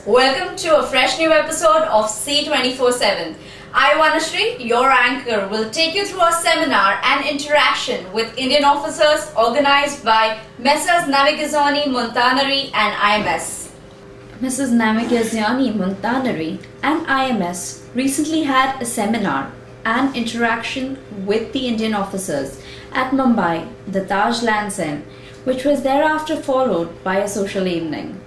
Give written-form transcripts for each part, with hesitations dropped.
welcome to a fresh new episode of C24/7. I, Vanashri, your anchor, will take you through a seminar and interaction with Indian officers organized by Messrs. Navigazioni Montanari and IMS. Mrs. Navigazioni Montanari and IMS recently had a seminar and interaction with the Indian officers at Mumbai, the Taj Lands End, which was thereafter followed by a social evening.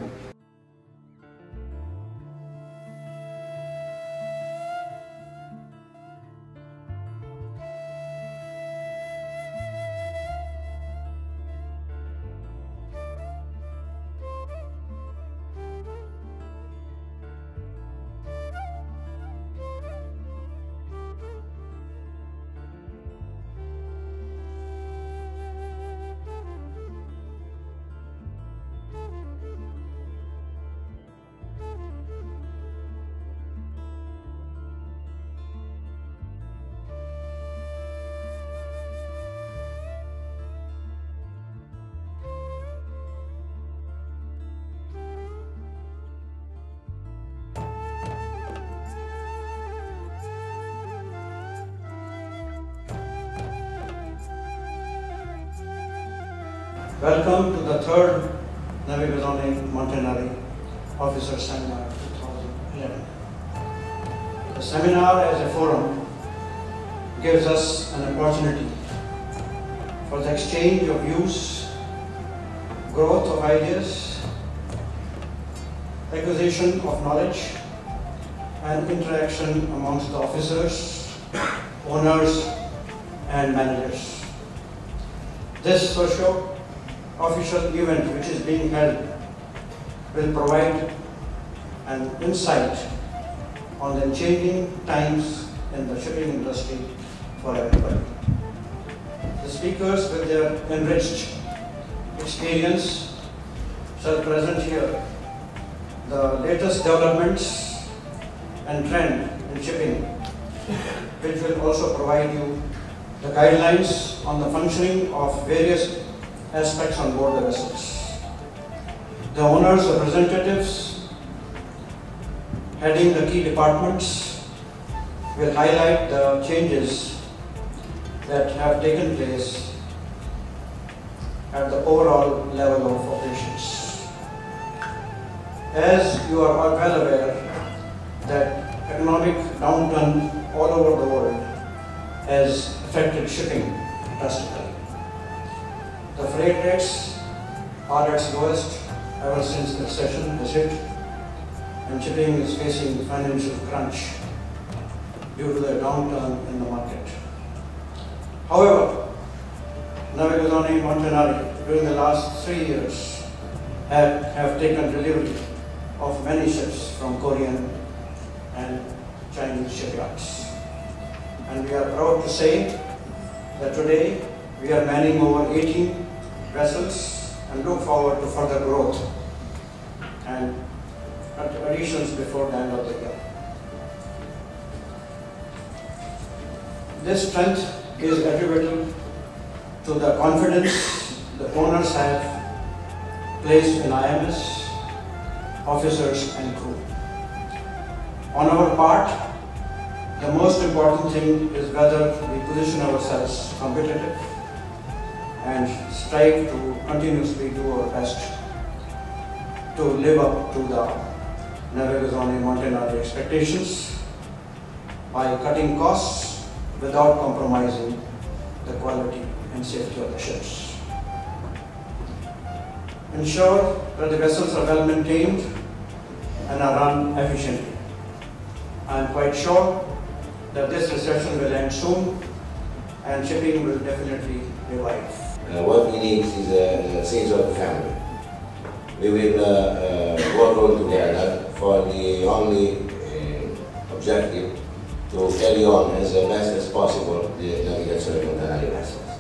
Welcome to the third Navigazioni Montanari Officer Seminar 2011. The seminar as a forum gives us an opportunity for the exchange of views, growth of ideas, acquisition of knowledge, and interaction amongst the officers, owners, and managers. This socio-official event which is being held will provide an insight on the changing times in the shipping industry for everybody. The speakers with their enriched experience shall present here the latest developments and trend in shipping, which will also provide you the guidelines on the functioning of various aspects on board the vessels. The owners' representatives heading the key departments will highlight the changes that have taken place at the overall level of operations. As you are all well aware that economic downturn all over the world has affected shipping drastically. The freight rates are at its lowest ever since the recession has hit, and shipping is facing financial crunch due to the downturn in the market. However, Navigazioni Montanari during the last 3 years have taken delivery of many ships from Korean and Chinese shipyards. And we are proud to say that today we are manning over 18 vessels and look forward to further growth and additions before the end of the year. This strength is attributable to the confidence the owners have placed in IMS, officers and crew. On our part, the most important thing is whether we position ourselves competitive and strive to continuously do our best to live up to the Navigazioni Montanari expectations by cutting costs without compromising the quality and safety of the ships. Ensure that the vessels are well maintained and are run efficiently. I am quite sure that this recession will end soon and shipping will definitely revive. What we need is a sense of family. We will work all together for the only objective to carry on as best as possible the Navigazioni Montanari vessels.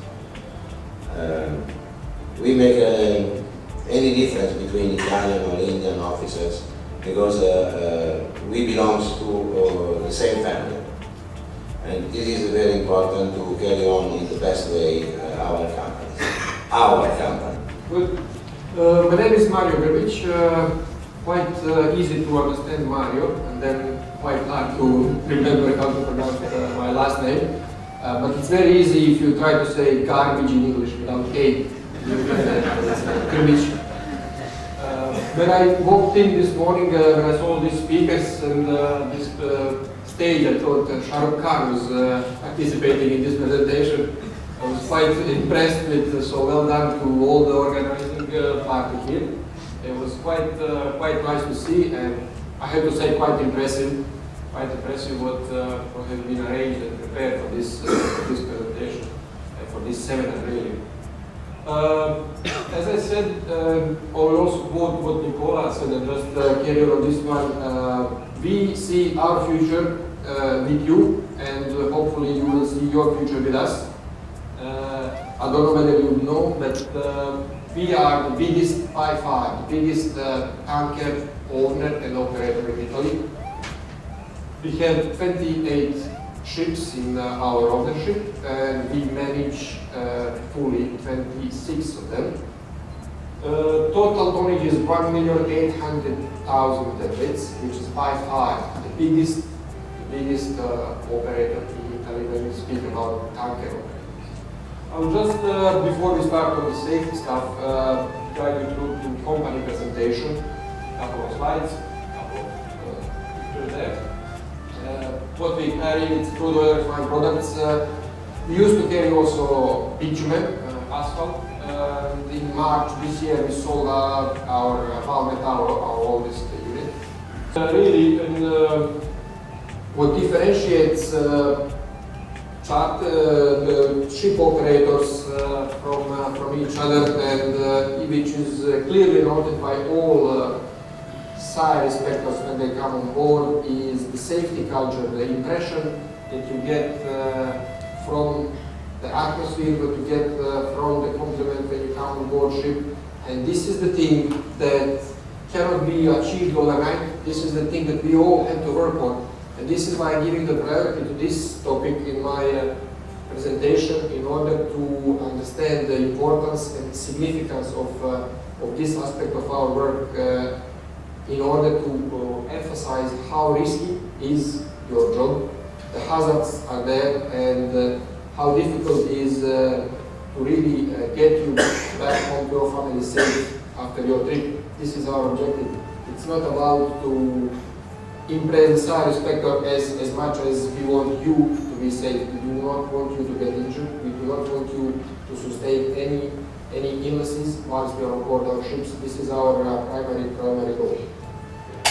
We make any difference between Italian or Indian officers because we belong to the same family. And this is very important to carry on in the best way our company. Good. My name is Mario Grbic. quite easy to understand Mario, and then quite hard to remember how to pronounce my last name. But it's very easy if you try to say garbage in English without A. Garbage. When I walked in this morning, when I saw these speakers and this stage, I thought Shah Rukh Khan was participating in this presentation. I was quite impressed with, so well done to all the organizing party here. It was quite nice to see, and I have to say quite impressive what has been arranged and prepared for this presentation and for this seminar really. As I said, I will also quote what Nicola said and just carry on this one. We see our future with you, and hopefully you will see your future with us. I don't know whether you know, but we are the biggest, by far, the biggest tanker owner and operator in Italy. We have 28 ships in our ownership, and we manage fully 26 of them. Total tonnage is 1,800,000 deadweights, which is by far the biggest operator in Italy when we speak about tanker operators. I'll just, before we start on the safety stuff, guide you through the company presentation, a couple of slides, a couple of pictures there. What we carry, it's crude oil refined products. We used to carry also bitumen, asphalt. In March this year we sold our Valmet, our oldest unit. Really, and what differentiates the ship operators from each other, and which is clearly noted by all side inspectors when they come on board, is the safety culture, the impression that you get from the atmosphere, that you get from the compliment when you come on board ship. And this is the thing that cannot be achieved overnight. This is the thing that we all have to work on. And this is why I'm giving the priority to this topic in my presentation, in order to understand the importance and significance of this aspect of our work, in order to emphasize how risky is your job, the hazards are there, and how difficult it is to really get you back home to your family safe after your trip. This is our objective. It's not about to impress the side inspector as much as we want you to be safe. We do not want you to get injured. We do not want you to sustain any illnesses whilst we are on board our ships. This is our primary goal.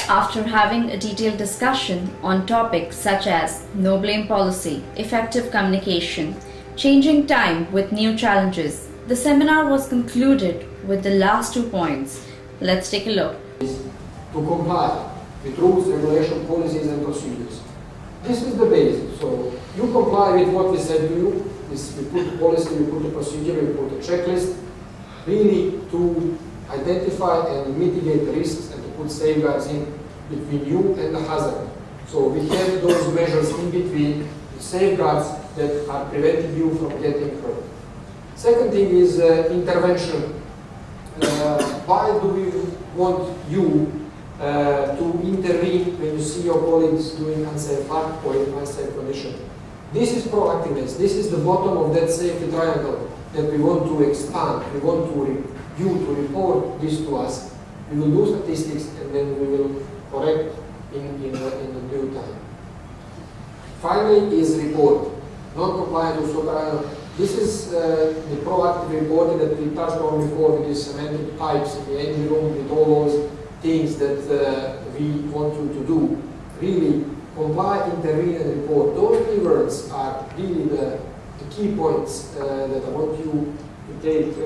After having a detailed discussion on topics such as no blame policy, effective communication, changing time with new challenges, the seminar was concluded with the last 2 points. Let's take a look. To comply with rules, regulation, policies and procedures. This is the basic. So you comply with what we said to you. We put the policy, we put the procedure, we put the checklist, really to identify and mitigate the risks and to put safeguards in between you and the hazard. So we have those measures in between, safeguards that are preventing you from getting hurt. Second thing is intervention. Why do we want you to intervene when you see your colleagues doing unsafe act or in unsafe condition? This is proactiveness. This is the bottom of that safety triangle that we want to expand. We want you to report this to us. We will do statistics and then we will correct in the due time. Finally is report. Non-compliant with SOCAR. This is the proactive reporting that we touched on before with these cemented pipes in the engine room, with all those things that we want you to do. Really comply, intervene and report. Those three words are really the key points that I want you to take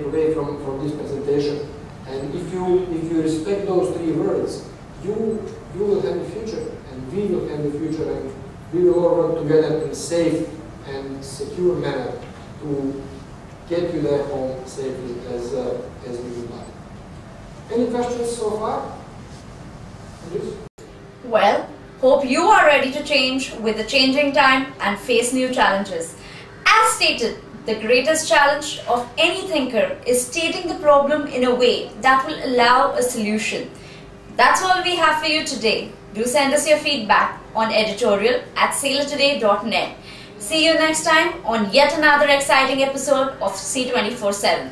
away from this presentation. And if you respect those three words, you will have a future, and we will have a future, and we will all work together in a safe and secure manner to get you there home safely as we would like. Any questions so far? Please. Well, hope you are ready to change with the changing time and face new challenges. As stated, the greatest challenge of any thinker is stating the problem in a way that will allow a solution. That's all we have for you today. Do send us your feedback on editorial@sailortoday.net. See you next time on yet another exciting episode of C24/7.